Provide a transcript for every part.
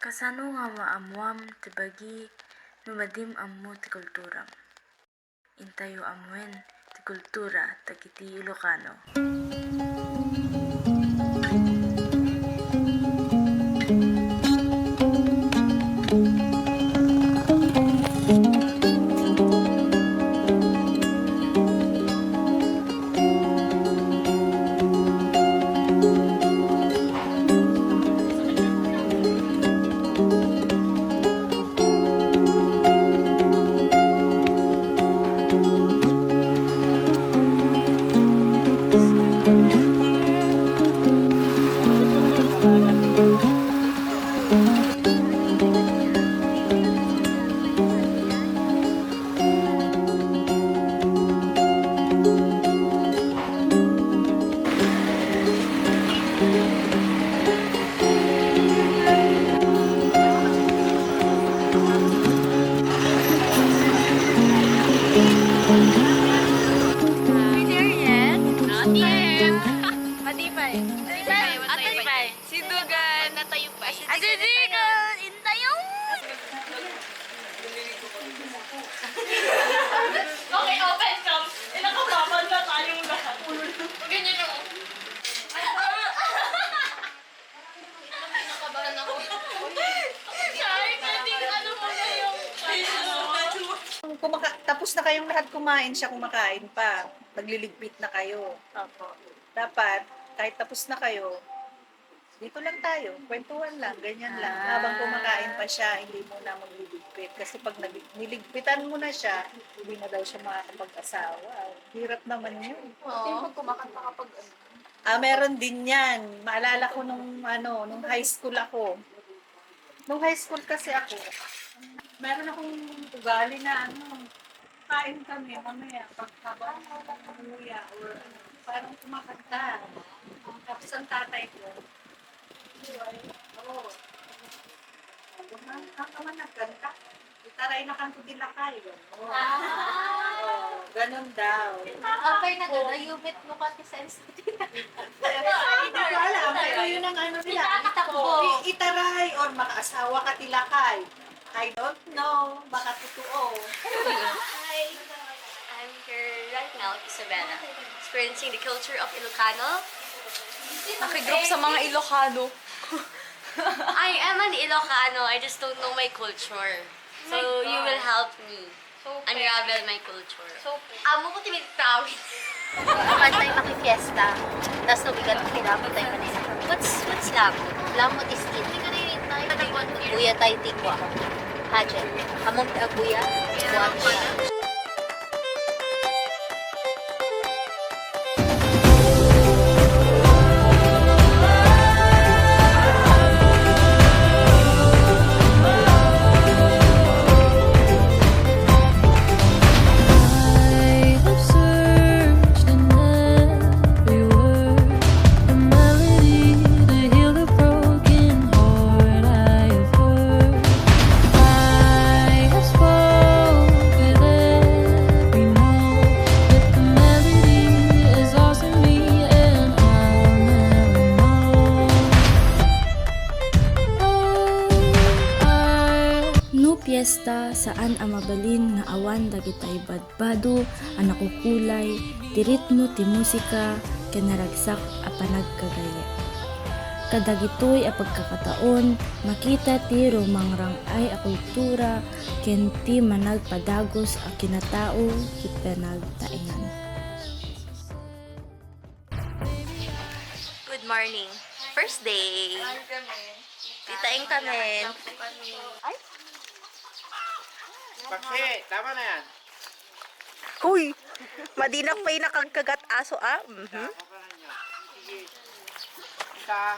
Kasano nga maamuam ti bagi numadim ammo ti kulturam. Intayo amuen ti kultura tagiti Ilocano. Okay, open cam. Nakababad na tayong lahat. Ganyan ako. Nakabahan ako. Sorry, pwedeng ano mo na yung... Tapos na kayong lahat kumain, siya kumakain pa. Nagliligpit na kayo. Opo. Dapat, kahit tapos na kayo, dito lang tayo. Kwentuhan lang, ganyan lang. Habang kumakain pa siya, hindi mo na magliligpit. Kasi pag niligpitan mo na siya, hindi na daw siya makakapag-asawa. Hirap naman yun. Oo. Kumakanta kapag ano. Meron din yan. Maalala ko nung high school ako. Nung high school kasi ako, meron akong ugali na kain kami mamaya pagkabang umuya or parang kumakanta. Tapos ang tatay ko, ang nagkanta. Itaray na kanto din lakay. Ganon daw. Okay na doon. Ayumit mo kasi sa institute. Hindi ko alam. Pero yun ang ano nila. Itaray or makaasawa ka tilakay. I don't know. Baka totoo. Hi, I'm here right now, Isabella, experiencing the culture of Ilocano. Nakigroup sa mga Ilocano. I am an Ilocano, I just don't know my culture. So you will help me unravel my culture. Amo ko timid tawid. Pantay makifiesta. Tapos nabigat ang kinapot tayo kanina. What's lamot? Lamot is it. Buya tayo tikwa. Hajet. Among buya. Buwan siya. Piyesta saan ang mabalin nga awan dagitay badbado ang nakukulay, ti ritmo ti musika, kanaragsak a panagkagaya. Kadagitoy a pagkakataon, makita ti rumangrang ay a kultura, ken ti managpadagos a kinatao ti panagtaingan. Good morning. First day. Titaing kami. Ay, Paksi, tama na yan. Huy! Madinak pa yung nakagkagat aso ah. Okay na niya. Sige. Isa.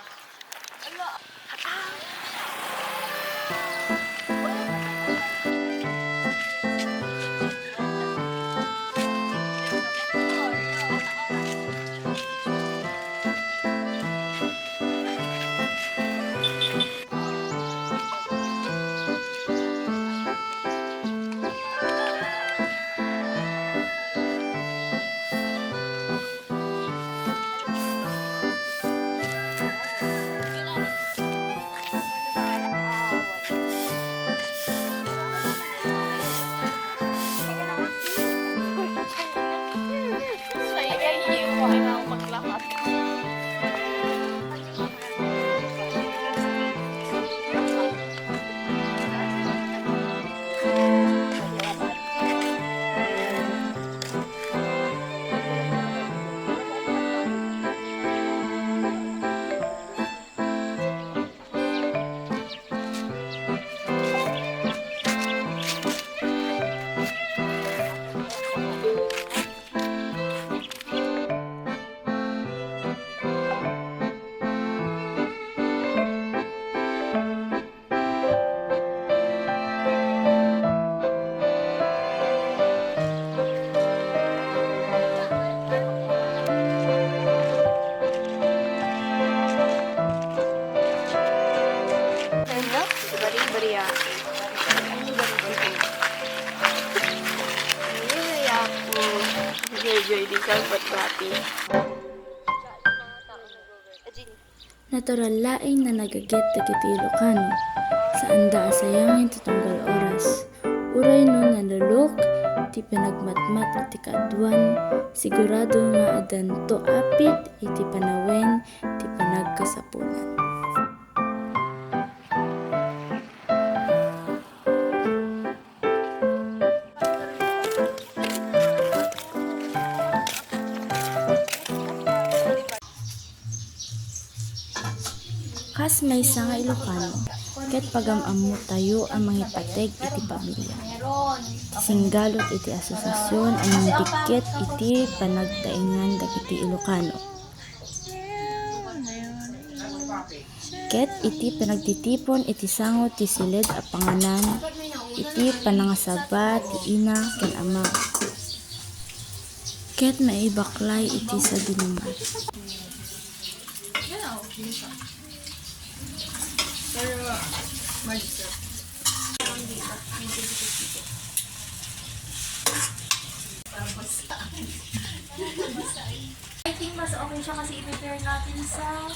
Niyaya ko. Ang ganda. Niyaya ko. Joy, di ka ba't happy? Natural laing na nagaget dagiti Ilocano. Sa anda asayangin tutunggal oras. Uray no nalulok, iti pinagmatmat iti kaadwan, sigurado nga adan to apit, iti panawen, iti panagkasapulan. Kas may nga Ilocano, ket pagamam mo tayo ang mga ipateg iti pamilya. Singgalot iti asosasyon ang dikket iti panagtaingan dagiti Ilocano. Ket iti panagtitipon iti sango ti silid a panganan, iti panangasaba ti ina ken ama. Ket maibaklay iti sa dinuman. I think mas okay siya kasi i-prepare natin sa...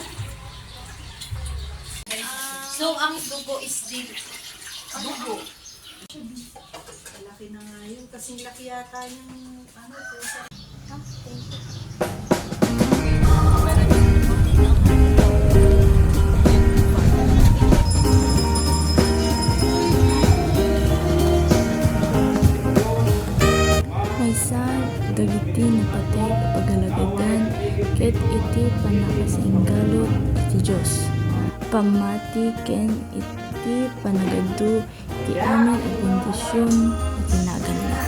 So, ang dugo is dugo. Laki na nga yun. Kasing laki yata yung pusa. Maysa dagiti napatay pagalagadan ket iti panakasinggalot iti Dios. Pamati ken iti panagadu iti amin a bendisyon iti naganda.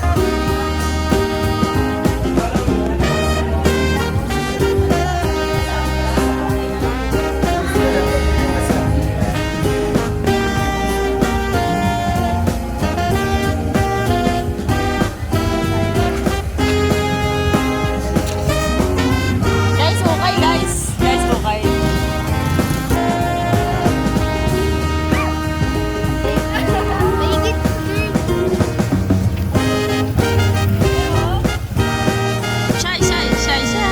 Guys, okay guys! Guys, okay. Shy, shy, shy, shy.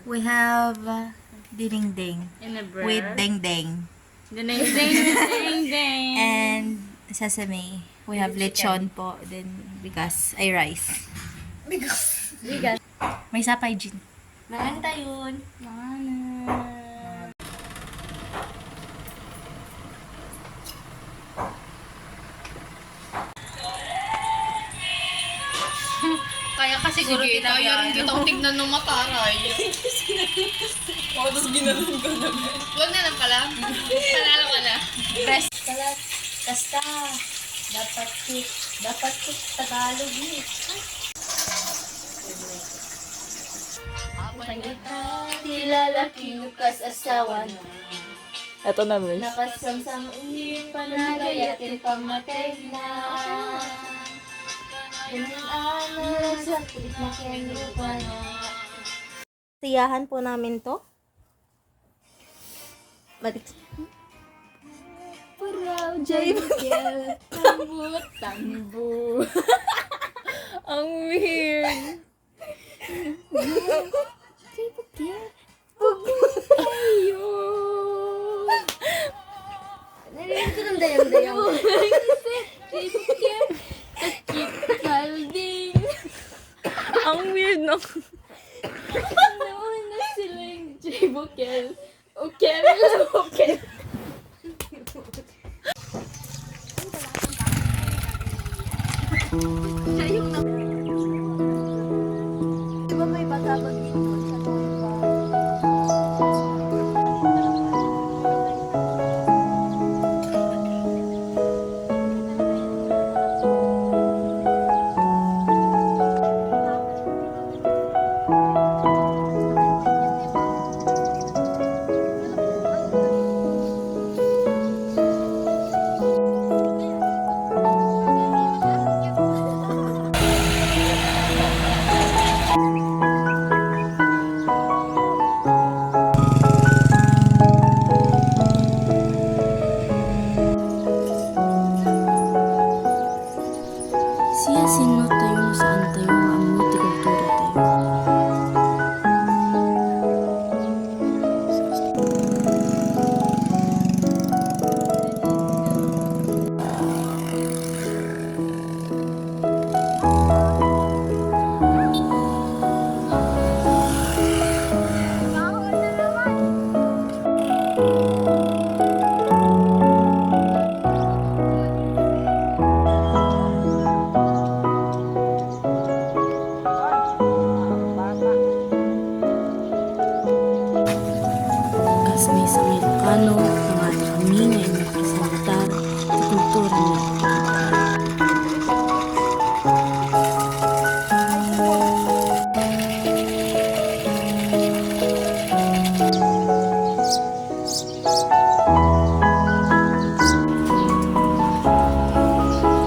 We have ding-ding with ding-ding Ding, ding, ding. and sesame. We have lechon po, then bigas ay rice. Bigas. May sapay gin. Mangan tayo. Kaya kasi siguro kita yun kitang tignan ng mataray. Tapos ginanon ko na. Huwag na lang pala. Panalo ka na. Best. Basta, dapat Tagalog eh. Tilalaki lukas asawan. Ito na, Miss. Nakasamsam ulit panagayatin pamatay na. Ganun sa kulit na kenupan. Siyahan po namin to. Puraw, Jaybukel, tambo. Ang weird. Jaybukel, ayun. Narinig ko ng dayang-dayang. Jaybukel, kakit kalding. Ang weird no. Nauna silang Jaybukel. Okay. Di ba may patawag dito sa Tonga? may sa Ilocano, mga kami nga inyong presentar sa kultura niya.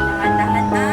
Dahan-dahan na.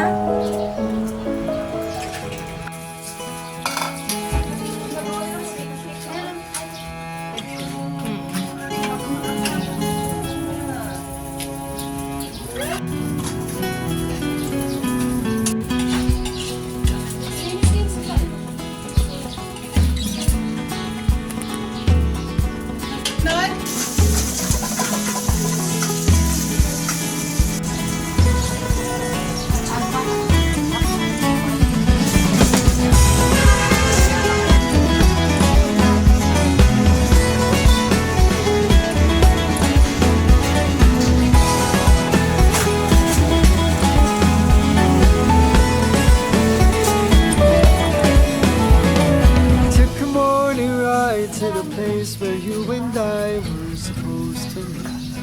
Took a morning ride to the place where you and I were supposed to meet.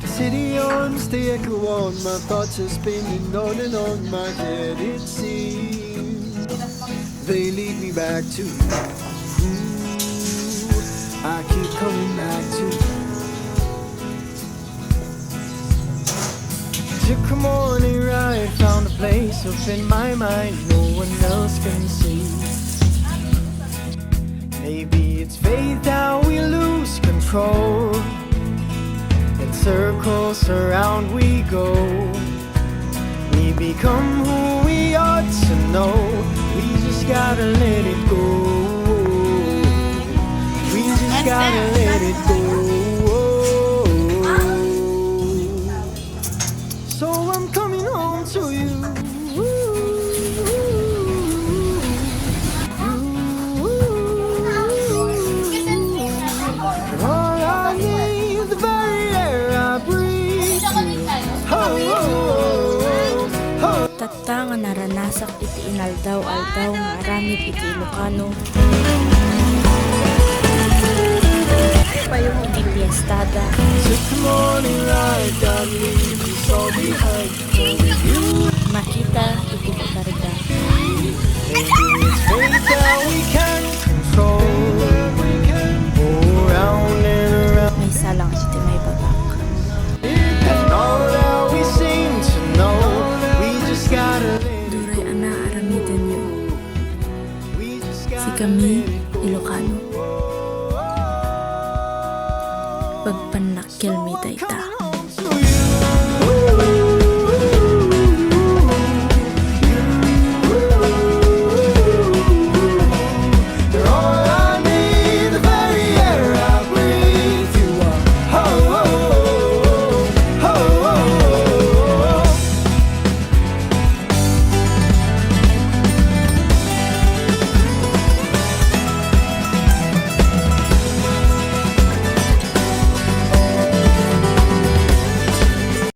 The city owns the echo on my thoughts are spinning on and on my head. It seems they lead me back to you. I keep coming back to you. Took a morning ride, found a place up in my mind no one else can see. Maybe it's fate that we lose control. In circles around we go. We become who we ought to know. We just gotta let it go. We just gotta let it go. So I'm coming home to you. All I need, the very air I breathe. Tatta nga naranasak iti inaldaw-aldaw nga aramid iti Ilocano.